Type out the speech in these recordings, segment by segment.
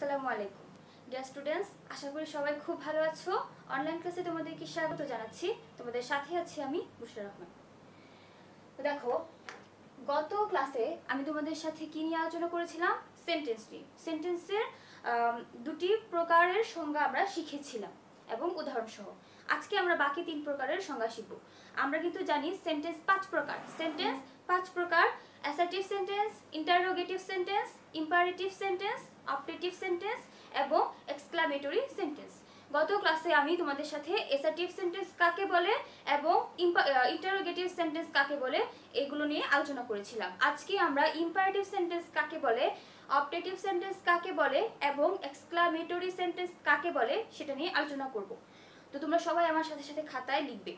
আসসালামু আলাইকুম dear students, আশা করি সবাই খুব ভালো আছো। অনলাইন ক্লাসে তোমাদেরকে স্বাগত জানাচ্ছি। তোমাদের সাথে আছি আমি বুশরা রহমান। তো দেখো, গত ক্লাসে আমি তোমাদের সাথে কি নিয়ে আলোচনা করেছিলাম? সেন্টেন্স নিয়ে। সেন্টেন্সের দুটি প্রকারের সংজ্ঞা আমরা শিখেছিলাম এবং উদাহরণ সহ। আজকে আমরা বাকি 3 প্রকারের সংজ্ঞা শিখব। আমরা কিন্তু জানি সেন্টেন্স 5 প্রকার। সেন্টেন্স 5 প্রকার: assertive sentence, interrogative sentence, imperative sentence, optative sentence এবং এক্সক্লামেটরি সেন্টেন্স। গত ক্লাসে আমি তোমাদের সাথে অ্যাসার্টিভ সেন্টেন্স কাকে বলে এবং ইন্টারোগেটিভ সেন্টেন্স কাকে বলে এগুলো নিয়ে আলোচনা করেছিলাম। আজকে আমরা ইম্পারেটিভ সেন্টেন্স কাকে বলে, অপটেটিভ সেন্টেন্স কাকে বলে এবং এক্সক্লামেটরি সেন্টেন্স কাকে বলে সেটা নিয়ে আলোচনা করব। তো তোমরা সবাই আমার সাথে সাথে খাতায় লিখবে।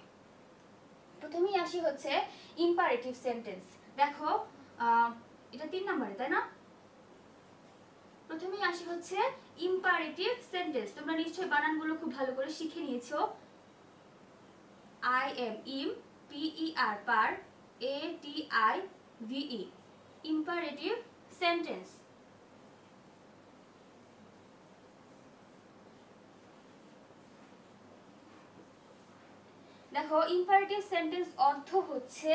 প্রথমেই আসি হচ্ছে ইম্পারেটিভ সেন্টেন্স। দেখো, এটা 3 নম্বরে, তাই না? প্রথমেই আসি হচ্ছে ইম্পারেটিভ সেন্টেন্স। তোমরা নিশ্চয়ই বানানগুলো খুব ভালো করে শিখে নিয়েছো। I am im per par ative imperative sentence. দেখো, ইম্পারেটিভ সেন্টেন্স অর্থ হচ্ছে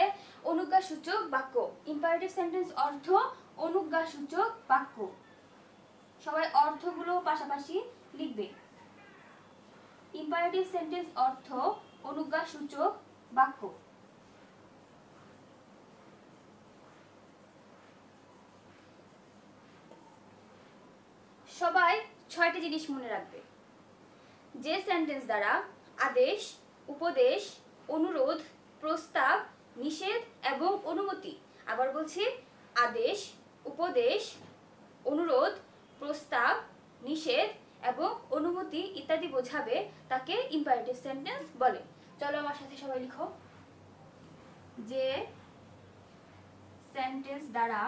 অনুজ্ঞাসূচক বাক্য। ইম্পারেটিভ সেন্টেন্স অর্থ অনুজ্ঞাসূচক বাক্য। সবাই অর্থগুলো পাশাপাশি লিখবে। ইম্পারেটিভ সেন্টেন্স অর্থ অনুজ্ঞাসূচক বাক্য। সবাই 6টি জিনিস মনে রাখবে। যে সেন্টেন্স দ্বারা আদেশ, উপদেশ, অনুরোধ, প্রস্তাব, নিষেধ এবং অনুমতি, আবার বলছি, আদেশ, উপদেশ, অনুরোধ, প্রস্তাব, নিষেধ এবং অনুমতি ইত্যাদি বোঝাবে তাকে ইম্পারেটিভ সেন্টেন্স বলে। চলো আমার সাথে সবাই লিখো। যে সেন্টেন্স দ্বারা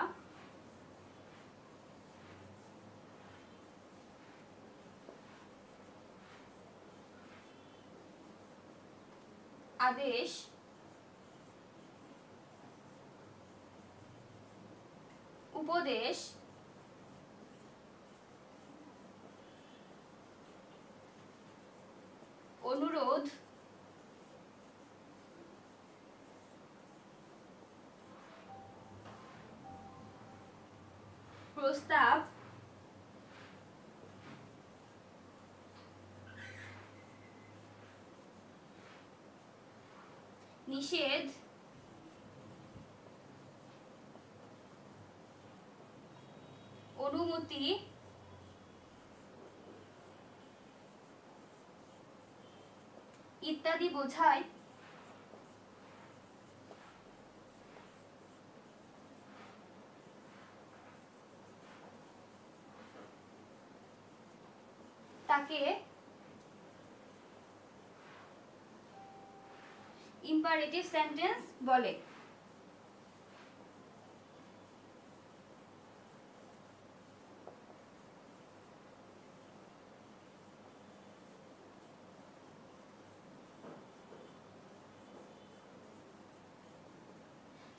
আদেশ, উপদেশ, অনুরোধ, প্রস্তাব, নিষেধ, অনুমতি ইত্যাদি বোঝায় তাকে ইম্পারেটিভ সেন্টেন্স বলে।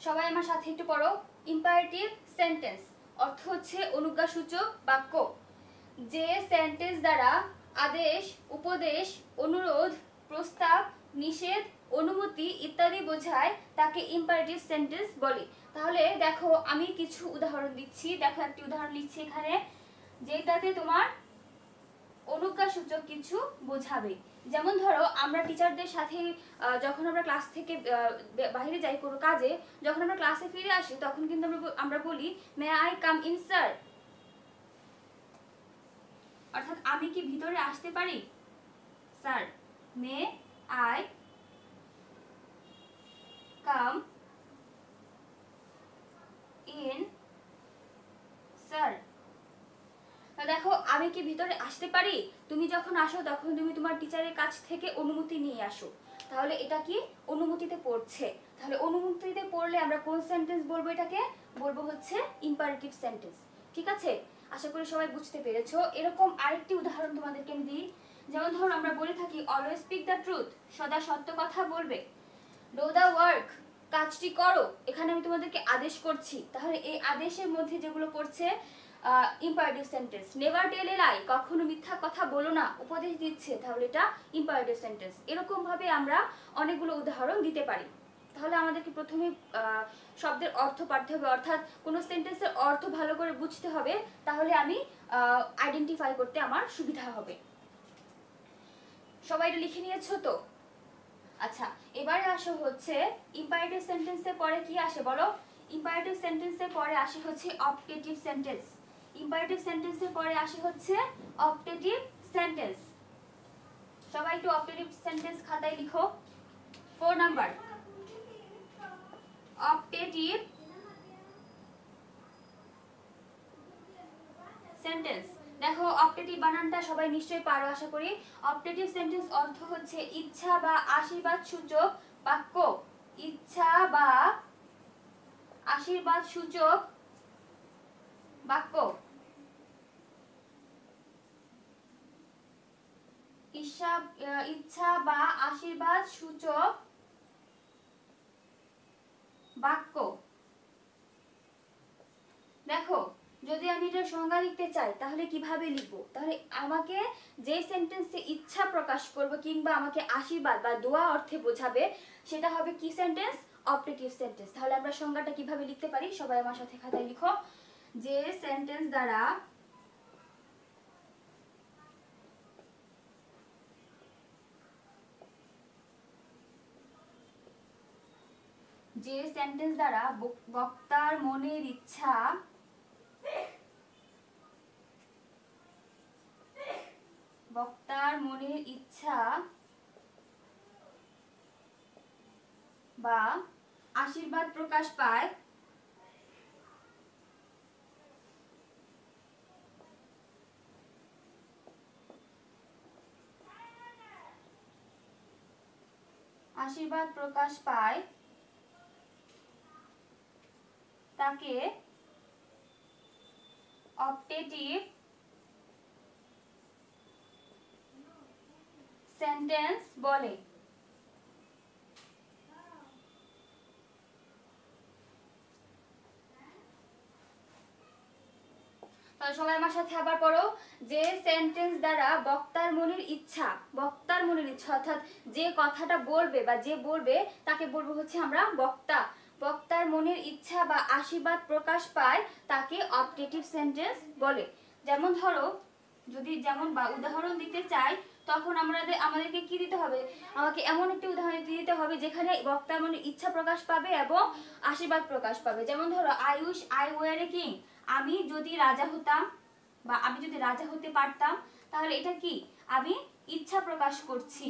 সবাই আমার সাথে একটু পড়ো। ইম্পারেটিভ সেন্টেন্স অর্থ হচ্ছে অনুজ্ঞাসূচক বাক্য। যে সেন্টেন্স দ্বারা আদেশ, উপদেশ, অনুরোধ, প্রস্তাব, নিষেধ, অনুমতি ইত্যাদি বোঝায় তাকে ইম্পারেটিভ সেন্টেন্স বলে। তাহলে দেখো, আমি কিছু উদাহরণ দিচ্ছি। দেখো, একটি উদাহরণ লিখছি এখানে, যেটাতে তোমার অনুজ্ঞাসূচক কিছু বোঝাবে। যেমন ধরো, আমরা টিচারদের সাথে যখন আমরা ক্লাস থেকে বাইরে যাই কোনো কাজে, যখন আমরা ক্লাসে ফিরে আসি তখন কিন্তু আমরা বলি, may I come in sir, অর্থাৎ আমি কি ভিতরে আসতে পারি? Sir, may I come in sir. দেখো, আমি কি ভিতরে আসতে পারি? তুমি যখন আসো তখন তুমি তোমার টিচারের কাছ থেকে অনুমতি নিয়ে আসো। তাহলে এটা কি অনুমতিতে পড়ছে। তাহলে অনুমতিতে পড়লে আমরা কোন সেন্টেন্স বলবো? এটাকে বলবো হচ্ছে ইম্পারেটিভ সেন্টেন্স। ঠিক আছে, আশা করি সবাই বুঝতে পেরেছো। এরকম আরেকটি উদাহরণ তোমাদেরকে আমি দিই। যেমন ধরো, আমরা বলে থাকি অলওয়েজ স্পিক দ্য ট্রুথ, সদা সত্য কথা বলবে। ডু দ্য ওয়ার্ক, কাজটি করো। এখানে আমি তোমাদেরকে আদেশ করছি। তাহলে এই আদেশের মধ্যে যেগুলো পড়ছে ইম্পারেটিভ সেন্টেন্স। নেভার টেল এ লাই, কখনো মিথ্যা কথা বলো না, উপদেশ দিচ্ছে, তাহলে এটা ইম্পারেটিভ সেন্টেন্স। এরকম ভাবে আমরা অনেকগুলো উদাহরণ দিতে পারি। তাহলে আমাদেরকে প্রথমে শব্দের অর্থ পাঠতে হবে, অর্থাৎ কোনো সেন্টেন্সের অর্থ ভালো করে বুঝতে হবে, তাহলে আমি আইডেন্টিফাই করতে আমার সুবিধা হবে। সবাই এটা লিখে নিয়েছো তো? আচ্ছা, এবারে আসো হচ্ছে ইম্পারেটিভ সেন্টেন্সের পরে কি আসে বলো? ইম্পারেটিভ সেন্টেন্সের পরে আসে হচ্ছে অপটেটিভ সেন্টেন্স। ইম্পারেটিভ সেন্টেন্সের পরে আসে হচ্ছে অপটেটিভ সেন্টেন্স। সবাই একটু অপটেটিভ সেন্টেন্স খাতায় লিখো। 4 নাম্বার অপটেটিভ সেন্টেন্স। দেখো অপটেটিভ বানানটা সবাই নিশ্চয়ই পারো আশা করি। অপটেটিভ সেন্টেন্স অর্থ হচ্ছে ইচ্ছা বা আশীর্বাদ সূচক বাক্য। ইচ্ছা বা আশীর্বাদ সূচক বাক্য। ইচ্ছা বা আশীর্বাদ সূচক বাক্য। দেখো যদি আমি এটার সংজ্ঞা লিখতে চাই তাহলে কিভাবে লিখবো? তাহলে আমাকে যে সেন্টেন্সে ইচ্ছা প্রকাশ করব কিংবা আমাকে আশীর্বাদ বা দোয়া অর্থে বোঝাবে সেটা হবে কি সেন্টেন্স? Optative sentence. তাহলে আমরা সংজ্ঞাটা কিভাবে লিখতে পারি? সবাই আমার সাথে খাতায় লিখো। যে সেন্টেন্স দ্বারা বক্তার মনের ইচ্ছা বা আশীর্বাদ প্রকাশ পায় তাকে অপটেটিভ সেন্টেন্স বলে। তাহলে সবাই আমার সাথে আবার পড়ো। যে সেন্টেন্স দ্বারা বক্তার মনের ইচ্ছা অর্থাৎ যে কথাটা বলবে বা যে বলবে তাকে বলবো হচ্ছে আমরা বক্তা। বক্তার মনের ইচ্ছা বা আশীর্বাদ প্রকাশ পায় তাকে অপটেটিভ সেন্টেন্স বলে। যেমন ধরো যেমন বা উদাহরণ দিতে চাই তখন আমাদেরকে কি দিতে হবে? আমাকে এমন একটি উদাহরণ দিতে হবে যেখানে বক্তার মনের ইচ্ছা প্রকাশ পাবে এবং আশীর্বাদ প্রকাশ পাবে। যেমন ধরো আই ওয়ার এ কিং, আমি যদি রাজা হতাম বা আমি যদি রাজা হতে পারতাম, তাহলে এটা কি? আমি ইচ্ছা প্রকাশ করছি।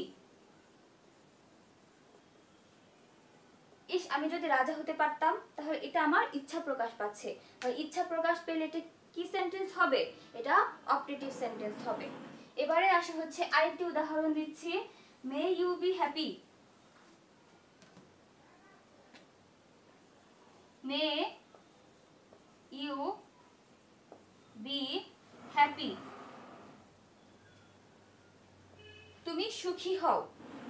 আমি যদি রাজা হতে পারতাম, তাহলে এটা আমার ইচ্ছা প্রকাশ পাচ্ছে। ইচ্ছা প্রকাশ পেলে এটা কি সেন্টেন্স হবে? এটা অপটেটিভ সেন্টেন্স হবে। এবারে আসা হচ্ছে আরেকটি উদাহরণ দিচ্ছি। May you be happy. May you be happy, তুমি সুখী হও।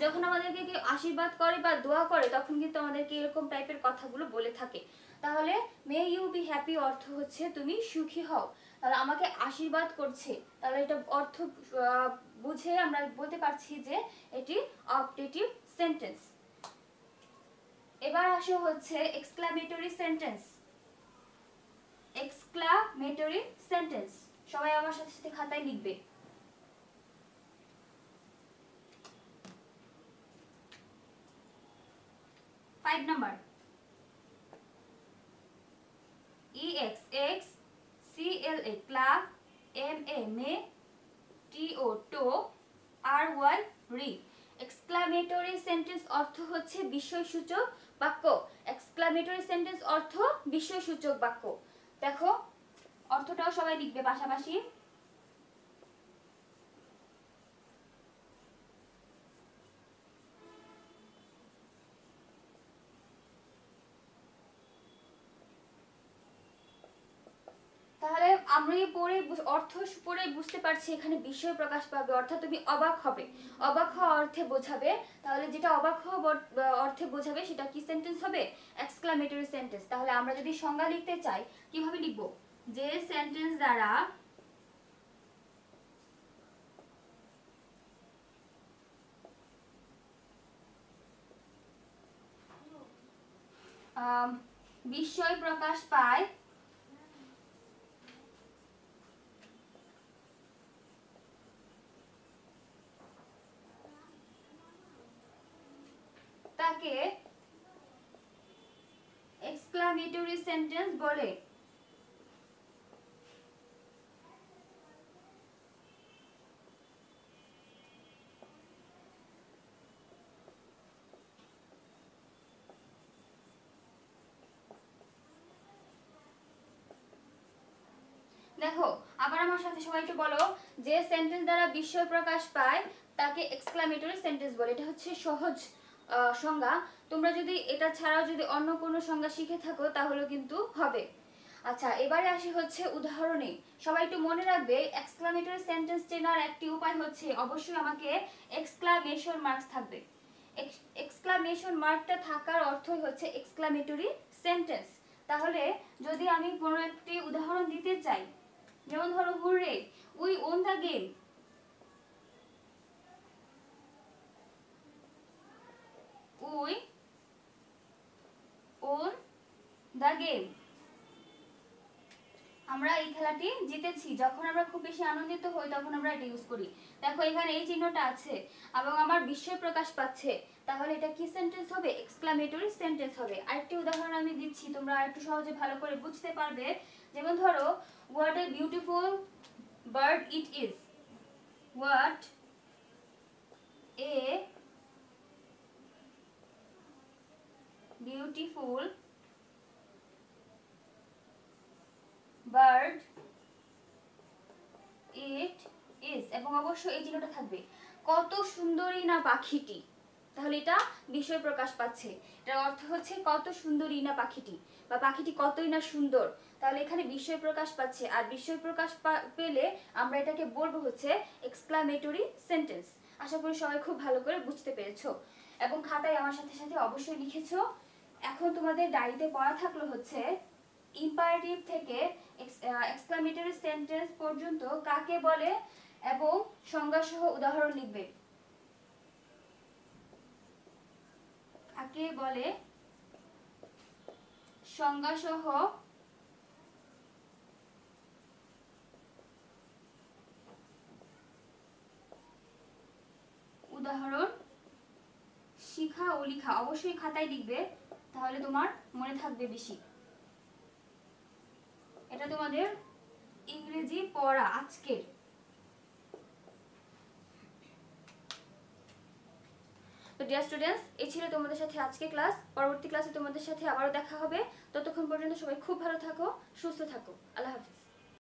যখন আমাদেরকে কেউ আশীর্বাদ করে বা দোয়া করে তখন কিন্তু আমাদেরকে এরকম টাইপের কথাগুলো বলে থাকে। তাহলে মে ইউ বি হ্যাপি অর্থ হচ্ছে তুমি সুখী হও। তাহলে আমাকে আশীর্বাদ করছে, তাহলে এটা অর্থ বুঝে আমরা বলতে পারছি যে এটি অপটেটিভ সেন্টেন্স। এবার আসো হচ্ছে এক্সক্লামেটরি সেন্টেন্স। এক্সক্লামেটরি সেন্টেন্স সবাই আমার সাথে সাথে খাতায় লিখবে। 5 নাম্বার EXXCLA ক্লা, MA May, TO to, RY রি। এক্সক্লামেটরি সেন্টেন্স অর্থ হচ্ছে বিস্ময়সূচক বাক্য। এক্সক্লামেটরি সেন্টেন্স অর্থ বিস্ময়সূচক বাক্য। দেখো অর্থটাও সবাই লিখবে পাশাপাশি। তাহলে আমরা পড়ে অর্থ পড়ে বুঝতে পারছি এখানে বিস্ময় প্রকাশ পাবে, অর্থাৎ তুমি অবাক হবে। অবাক হওয়া অর্থে বোঝাবে। তাহলে যেটা অবাক হওয়া অর্থে বোঝাবে সেটা কি সেন্টেন্স হবে? Exclamatory sentence. তাহলে আমরা যদি সংজ্ঞা লিখতে চাই কিভাবে লিখবো? যে সেন্টেন্স দ্বারা বিস্ময় প্রকাশ পায় তাকে এক্সক্লামেটরি সেন্টেন্স বলে। দেখো আবার আমার সাথে সবাই একটু বলো, যে সেন্টেন্স দ্বারা বিস্ময় প্রকাশ পায় তাকে এক্সক্লামেটরি সেন্টেন্স বলে। এটা হচ্ছে সহজ সংজ্ঞা। তোমরা যদি এটা ছাড়াও যদি অন্য কোনো সংজ্ঞা শিখে থাকো তাহলে কিন্তু হবে। আচ্ছা, এবারে আসি হচ্ছে উদাহরণে। সবাই একটু মনে রাখবে, এক্সক্লামেটরি সেন্টেন্স চেনার একটি উপায় হচ্ছে অবশ্যই আমাকে এক্সক্লামেশন মার্কস থাকবে। এক্সক্লামেশন মার্কটা থাকার অর্থই হচ্ছে এক্সক্লামেটরি সেন্টেন্স। তাহলে যদি আমি কোনো একটি উদাহরণ দিতে চাই, যেমন ধরো hurray, we won the game. We won the game, আমরা এই খেলাটি জিতেছি। যখন আমরা খুব বেশি আনন্দিত হই তখন আমরা এটা ইউজ করি। দেখো এখানে এই চিহ্নটা আছে এবং আমার বিস্ময় প্রকাশ পাচ্ছে, তাহলে এটা কি সেন্টেন্স হবে? এক্সক্লামেটরি সেন্টেন্স হবে। আরেকটি উদাহরণ আমি দিচ্ছি, তোমরা একটু সহজে ভালো করে বুঝতে পারবে। যেমন ধরো, what a beautiful bird it is. What a beautiful bird it is, এবং অবশ্যই এই চিহ্নটা থাকবে। কত সুন্দরী না পাখিটি, তাহলে এটা বিস্ময় প্রকাশ পাচ্ছে। এটার অর্থ হচ্ছে কত সুন্দরী না পাখিটি, বা পাখিটি কতই না সুন্দর। তাহলে এখানে বিস্ময় প্রকাশ পাচ্ছে, আর বিস্ময় প্রকাশ পেলে আমরা এটাকে বলবো হচ্ছে এক্সক্লামেটরি সেন্টেন্স। আশা করি সবাই খুব ভালো করে বুঝতে পেরেছো এবং খাতায় আমার সাথে সাথে অবশ্যই লিখেছো। এখন তোমাদের ডায়েরিতে পড়া থাকলো হচ্ছে ইম্পারেটিভ থেকে এক্সক্লামেটরি সেন্টেন্স পর্যন্ত কাকে বলে এবং সংজ্ঞা সহ উদাহরণ লিখবে। কাকে বলে সংজ্ঞা সহ উদাহরণ শিখা ও লিখা। অবশ্যই খাতায় লিখবে, তাহলে তোমার মনে থাকবে বেশি। এটা তোমাদের ইংরেজি পড়া আজকের। তো ডিয়ার স্টুডেন্টস, এই ছিল তোমাদের সাথে আজকে ক্লাস। পরবর্তী ক্লাসে তোমাদের সাথে আবারও দেখা হবে। ততক্ষণ পর্যন্ত সবাই খুব ভালো থাকো, সুস্থ থাকো। আল্লাহ হাফিজ।